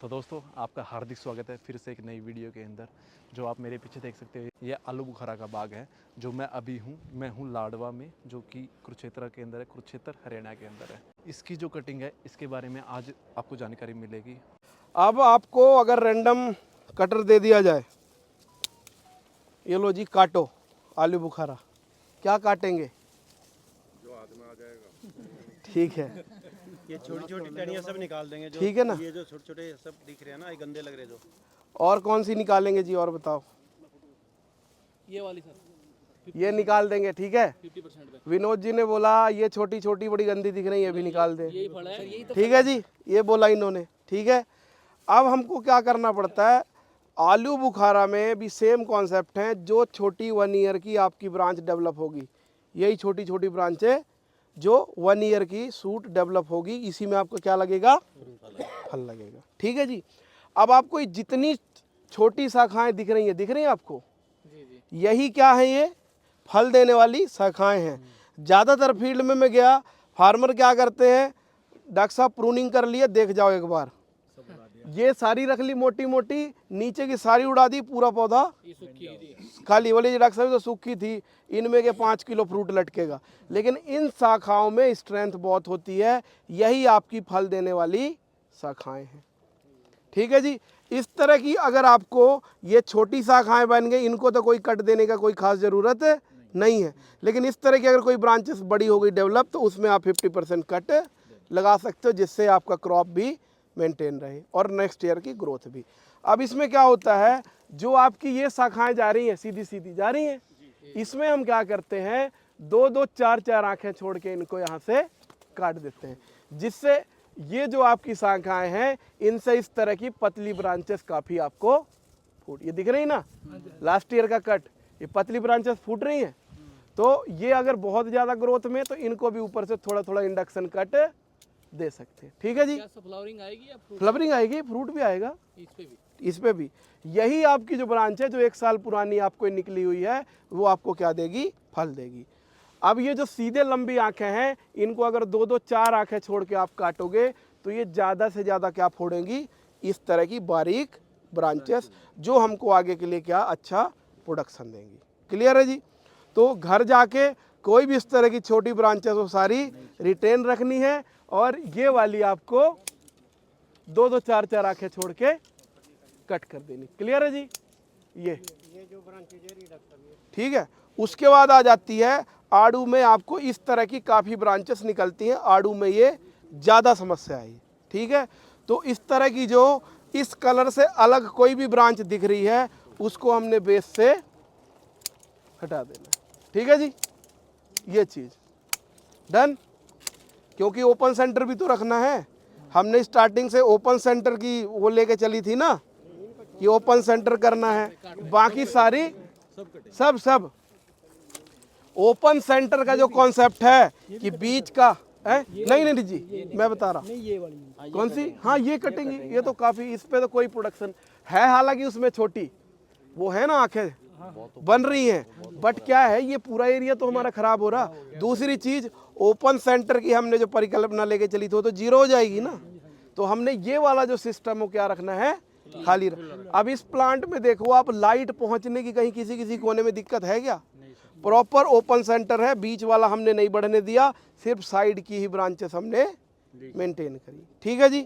तो दोस्तों आपका हार्दिक स्वागत है फिर से एक नई वीडियो के अंदर। जो आप मेरे पीछे देख सकते हो ये आलू बुखारा का बाग है जो मैं हूँ लाडवा में, जो कि कुरुक्षेत्र के अंदर है, कुरुक्षेत्र हरियाणा के अंदर है। इसकी जो कटिंग है इसके बारे में आज आपको जानकारी मिलेगी। अब आपको अगर रैंडम कटर दे दिया जाए, ये लो जी काटो आलू बुखारा, क्या काटेंगे? जो हाथ में आ जाएगा। ठीक है, ये छोटी छोटी टहनियाँ सब निकाल देंगे। जो ठीक है ना। ये जो छोटे छोटे सब दिख रहे हैं ना, ये गंदे लग रहे हैं जो। और कौन सी निकालेंगे जी, और बताओ? ये वाली सर ये निकाल देंगे, ठीक है। 50% पे विनोद जी ने बोला ये छोटी छोटी बड़ी गंदी दिख रही है, ये भी निकाल दें। यही फल है सर, यही तो ठीक है जी, ये बोला इन्होंने, ठीक है। अब हमको क्या करना पड़ता है, आलू बुखारा में भी सेम कॉन्सेप्ट है। जो छोटी 1 ईयर की आपकी ब्रांच डेवलप होगी, यही छोटी छोटी ब्रांचें जो 1 ईयर की सूट डेवलप होगी, इसी में आपको क्या लगेगा? फल लगेगा, ठीक है जी। अब आपको ये जितनी छोटी शाखाएं दिख रही हैं आपको, यही क्या है, ये फल देने वाली शाखाएं हैं। ज़्यादातर फील्ड में मैं गया, फार्मर क्या करते हैं, डॉक्टर साहब प्रूनिंग कर लिए, देख जाओ एक बार, ये सारी रख ली मोटी मोटी, नीचे की सारी उड़ा दी, पूरा पौधा ये सूखी थी। खाली। बोले डॉक्टर साहब तो सूखी थी, इनमें के 5 किलो फ्रूट लटकेगा। लेकिन इन शाखाओं में स्ट्रेंथ बहुत होती है, यही आपकी फल देने वाली शाखाएं हैं, ठीक है जी। इस तरह की अगर आपको ये छोटी शाखाएं बन गई, इनको तो कोई कट देने का कोई खास ज़रूरत नहीं है। लेकिन इस तरह की अगर कोई ब्रांचेस बड़ी हो गई डेवलप, तो उसमें आप 50% कट लगा सकते हो, जिससे आपका क्रॉप भी मेंटेन रहे और नेक्स्ट ईयर की ग्रोथ भी। अब इसमें क्या होता है, जो आपकी ये शाखाएं जा रही हैं सीधी सीधी जा रही हैं, इसमें हम क्या करते हैं, 2-2 4-4 आंखें छोड़ के इनको यहाँ से काट देते हैं, जिससे ये जो आपकी शाखाएं हैं, इनसे इस तरह की पतली ब्रांचेस काफ़ी आपको फूट, ये दिख रही ना, लास्ट ईयर का कट, ये पतली ब्रांचेस फूट रही हैं। तो ये अगर बहुत ज़्यादा ग्रोथ में, तो इनको भी ऊपर से थोड़ा थोड़ा इंडक्शन कट दे सकते हैं, ठीक है जी। क्या फ्लावरिंग आएगी या fruit? फ्लावरिंग आएगी, फ्रूट भी आएगा इस पे भी इस पे भी। यही आपकी जो ब्रांच है, जो 1 साल पुरानी आपको निकली हुई है, वो आपको क्या देगी? फल देगी। अब ये जो सीधे लंबी आंखें हैं, इनको अगर 2-2 4 आंखें छोड़ के आप काटोगे, तो ये ज़्यादा से ज़्यादा क्या फोड़ेंगी? इस तरह की बारीक ब्रांचेस, जो हमको आगे के लिए क्या अच्छा प्रोडक्शन देंगी। क्लियर है जी। तो घर जाके कोई भी इस तरह की छोटी ब्रांचेस वो सारी रिटेन रखनी है, और ये वाली आपको 2-2 4-4 आंखें छोड़ के कट कर देनी। क्लियर है जी। ये जो ब्रांचेज है, ठीक है। उसके बाद आ जाती है आड़ू में, आपको इस तरह की काफ़ी ब्रांचेस निकलती हैं। आड़ू में ये ज़्यादा समस्या है, ठीक है। तो इस तरह की जो इस कलर से अलग कोई भी ब्रांच दिख रही है, उसको हमने बेस से हटा देना, ठीक है जी। ये चीज़ डन, क्योंकि ओपन सेंटर भी तो रखना है। हमने स्टार्टिंग से ओपन सेंटर की वो लेके चली थी ना, कि ओपन सेंटर करना है, बाकी सारी सब ओपन सेंटर का जो कॉन्सेप्ट है कि बीच का है। नहीं जी, मैं बता रहा हूँ ये वाली कौन सी, हाँ ये कटेंगी, ये तो काफ़ी, इस पे तो कोई प्रोडक्शन है, हालांकि उसमें छोटी वो है ना, आंखें बन रही हैं, बट क्या है, ये पूरा एरिया तो हमारा खराब हो रहा। दूसरी चीज, ओपन सेंटर की हमने जो परिकल्पना लेके चली थी, वो तो जीरो हो जाएगी ना। तो हमने ये वाला जो सिस्टम हो क्या रखना है, खाली अब इस प्लांट में देखो आप, लाइट पहुंचने की कहीं किसी किसी कोने में दिक्कत है क्या? प्रॉपर ओपन सेंटर है, बीच वाला हमने नहीं बढ़ने दिया, सिर्फ साइड की ही ब्रांचेस हमने मेंटेन करी, ठीक है जी।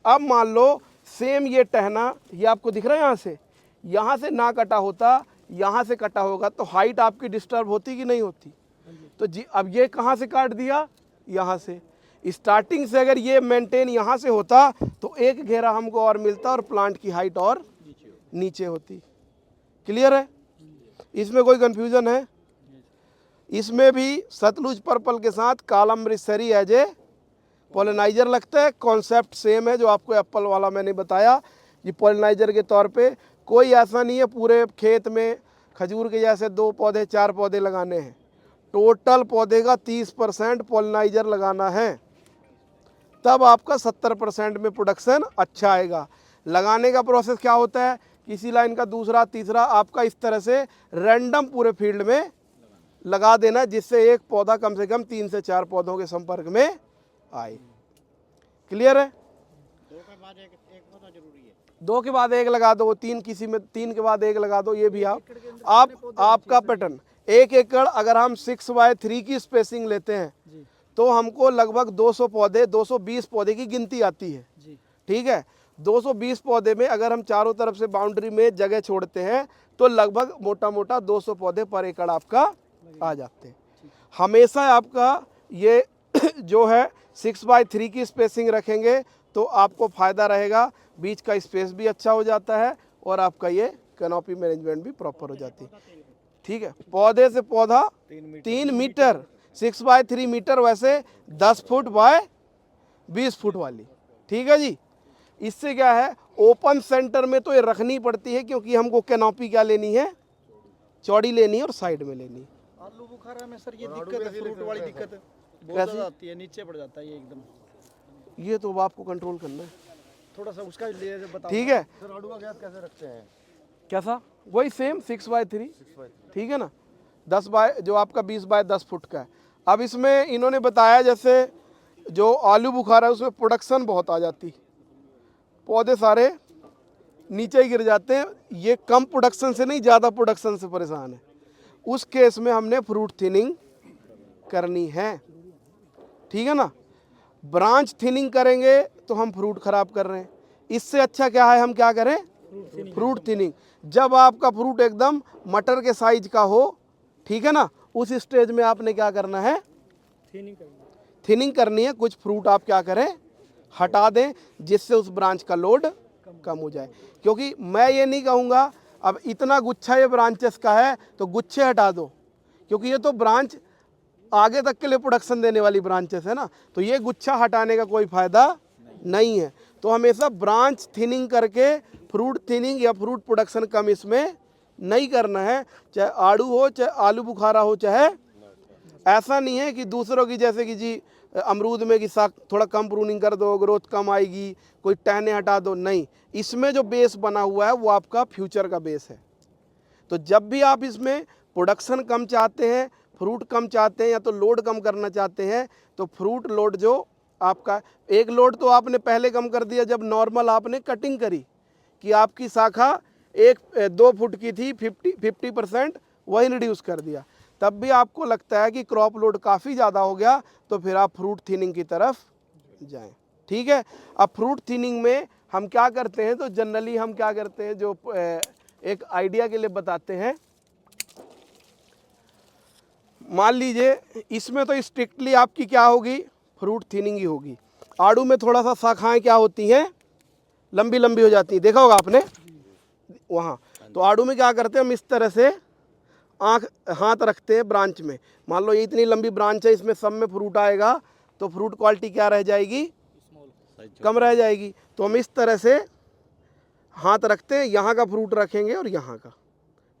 अब मान लो सेम ये टहना, ये आपको दिख रहा है, यहाँ से ना कटा होता, यहाँ से कटा होगा, तो हाइट आपकी डिस्टर्ब होती कि नहीं होती? तो जी अब ये कहाँ से काट दिया? यहाँ से। स्टार्टिंग से अगर ये मेंटेन यहाँ से होता, तो एक घेरा हमको और मिलता, और प्लांट की हाइट और नीचे होती। क्लियर है? इसमें कोई कंफ्यूजन है? इसमें भी सतलुज पर्पल के साथ काला अमृतसरी एज ए पॉलिनाइजर लगता है। कॉन्सेप्ट सेम है जो आपको एप्पल वाला मैंने बताया। ये पॉलिनाइजर के तौर पे कोई ऐसा नहीं है पूरे खेत में खजूर के जैसे 2 पौधे 4 पौधे लगाने हैं। टोटल पौधे का 30% पॉलिनाइजर लगाना है, तब आपका 70% में प्रोडक्शन अच्छा आएगा। लगाने का प्रोसेस क्या होता है, किसी लाइन का दूसरा तीसरा आपका इस तरह से रैंडम पूरे फील्ड में लगा देना, जिससे एक पौधा कम से कम 3 से 4 पौधों के संपर्क में आए। क्लियर है? बाद एक होना जरूरी है। 2 के बाद 1 लगा दो, 3 किसी में 3 के बाद 1 लगा दो, ये भी आप आपका पैटर्न। 1 एकड़ अगर हम 6x3 की स्पेसिंग लेते हैं तो हमको लगभग 200 पौधे 220 पौधे की गिनती आती है। ठीक है, 220 पौधे में अगर हम चारों तरफ से बाउंड्री में जगह छोड़ते हैं तो लगभग मोटा मोटा 200 पौधे पर एकड़ आपका आ जाते हैं। हमेशा आपका ये जो है 6x3 की स्पेसिंग रखेंगे तो आपको फ़ायदा रहेगा, बीच का स्पेस भी अच्छा हो जाता है और आपका ये कैनोपी मैनेजमेंट भी प्रॉपर हो जाती है। ठीक है, पौधे से पौधा 3 मीटर 6x3 मीटर, वैसे 10 फुट बाय 20 फुट वाली। ठीक है जी, इससे क्या है ओपन सेंटर में तो ये रखनी पड़ती है क्योंकि हमको कैनोपी क्या लेनी है, चौड़ी लेनी है और साइड में लेनी है। आलू बुखारा में सर ये दिक्कत है, फ्रूट वाली दिक्कत है, बहुत ज़्यादा आती है, नीचे पड़ जाता है ये एकदम। ये तो आपको कंट्रोल करना है थोड़ा सा उसका ले बताओ। ठीक है, सर आड़ू का गैस कैसे रखते हैं? कैसा वही सेम 6x3, ठीक है ना, 10 बाय जो आपका 20 बाय 10 फुट का है। अब इसमें इन्होंने बताया जैसे जो आलू बुखारा है उसमें प्रोडक्शन बहुत आ जाती, पौधे सारे नीचे ही गिर जाते हैं। ये कम प्रोडक्शन से नहीं, ज़्यादा प्रोडक्शन से परेशान है। उस केस में हमने फ्रूट थिनिंग करनी है। ठीक है ना, ब्रांच थिनिंग करेंगे तो हम फ्रूट खराब कर रहे हैं। इससे अच्छा क्या है हम क्या करें, फ्रूट थिनिंग। जब आपका फ्रूट एकदम मटर के साइज का हो, ठीक है ना, उस स्टेज में आपने क्या करना है, थिनिंग करनी है। कुछ फ्रूट आप क्या करें, हटा दें जिससे उस ब्रांच का लोड कम हो जाए। क्योंकि मैं ये नहीं कहूँगा अब इतना गुच्छा ये ब्रांचेस का है तो गुच्छे हटा दो, क्योंकि ये तो ब्रांच आगे तक के लिए प्रोडक्शन देने वाली ब्रांचेस है ना, तो ये गुच्छा हटाने का कोई फ़ायदा नहीं है। तो हमेशा ब्रांच थिनिंग करके फ्रूट थिनिंग या फ्रूट प्रोडक्शन कम इसमें नहीं करना है, चाहे आड़ू हो चाहे आलू बुखारा हो, चाहे ऐसा नहीं है कि दूसरों की जैसे कि जी अमरूद में कि साग थोड़ा कम प्रूनिंग कर दो, ग्रोथ कम आएगी, कोई टहने हटा दो, नहीं। इसमें जो बेस बना हुआ है वो आपका फ्यूचर का बेस है। तो जब भी आप इसमें प्रोडक्शन कम चाहते हैं, फ्रूट कम चाहते हैं या तो लोड कम करना चाहते हैं, तो फ्रूट लोड जो आपका एक लोड तो आपने पहले कम कर दिया जब नॉर्मल आपने कटिंग करी कि आपकी शाखा 1-2 फुट की थी, 50% वही रिड्यूस कर दिया। तब भी आपको लगता है कि क्रॉप लोड काफ़ी ज़्यादा हो गया तो फिर आप फ्रूट थिनिंग की तरफ जाएं। ठीक है, अब फ्रूट थिनिंग में हम क्या करते हैं, तो जनरली हम क्या करते हैं, जो एक आइडिया के लिए बताते हैं। मान लीजिए इसमें तो स्ट्रिक्टली आपकी क्या होगी, फ्रूट थिनिंग ही होगी। आड़ू में थोड़ा सा शाखाएं क्या होती हैं, लंबी लंबी हो जाती हैं, देखा होगा आपने वहाँ। तो आड़ू में क्या करते हैं हम, इस तरह से हाथ रखते हैं ब्रांच में। मान लो ये इतनी लंबी ब्रांच है, इसमें सब में फ्रूट आएगा तो फ्रूट क्वालिटी क्या रह जाएगी, कम रह जाएगी। तो हम इस तरह से हाथ रखते हैं, यहाँ का फ्रूट रखेंगे और यहाँ का,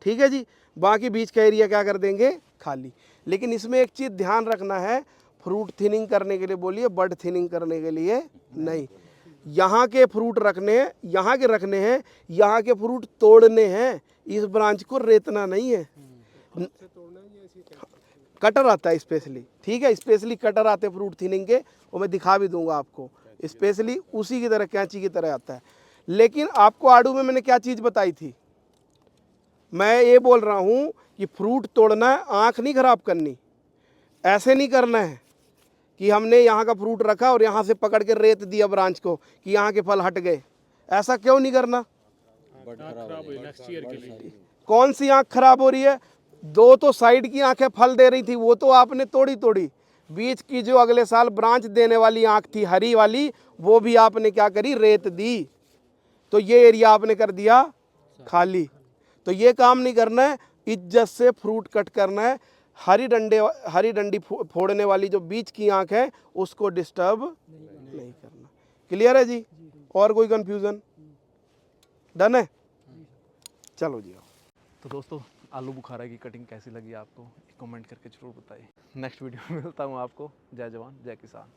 ठीक है जी। बाकी बीच का एरिया क्या कर देंगे, खाली। लेकिन इसमें एक चीज़ ध्यान रखना है, फ्रूट थिनिंग करने के लिए बोलिए, बड थिनिंग करने के लिए नहीं। यहाँ के फ्रूट रखने हैं, यहाँ के रखने हैं, यहाँ के फ्रूट तोड़ने हैं, इस ब्रांच को रेतना नहीं है। कटर आता है स्पेशली, ठीक है, स्पेशली कटर आते हैं फ्रूट थिनिंग के, वो मैं दिखा भी दूंगा आपको। स्पेशली उसी की तरह, कैंची की तरह आता है। लेकिन आपको आड़ू में मैंने क्या चीज़ बताई थी, मैं ये बोल रहा हूँ कि फ्रूट तोड़ना है, आँख नहीं खराब करनी। ऐसे नहीं करना है कि हमने यहाँ का फ्रूट रखा और यहाँ से पकड़ के रेत दिया ब्रांच को कि यहाँ के फल हट गए। ऐसा क्यों नहीं करना, कौन सी आँख खराब हो रही है, 2 तो साइड की आंखें फल दे रही थी, वो तो आपने तोड़ी। बीच की जो अगले साल ब्रांच देने वाली आंख थी हरी वाली, वो भी आपने क्या करी, रेत दी। तो ये एरिया आपने कर दिया खाली। तो ये काम नहीं करना है, इज्जत से फ्रूट कट करना है। हरी डंडी फोड़ने वाली जो बीच की आंख है उसको डिस्टर्ब नहीं करना। क्लियर है जी, और कोई कंफ्यूजन, डन है, चलो जी। तो दोस्तों आलू बुखारा की कटिंग कैसी लगी आपको, कमेंट करके जरूर बताइए। नेक्स्ट वीडियो में मिलता हूँ आपको। जय जवान जय किसान।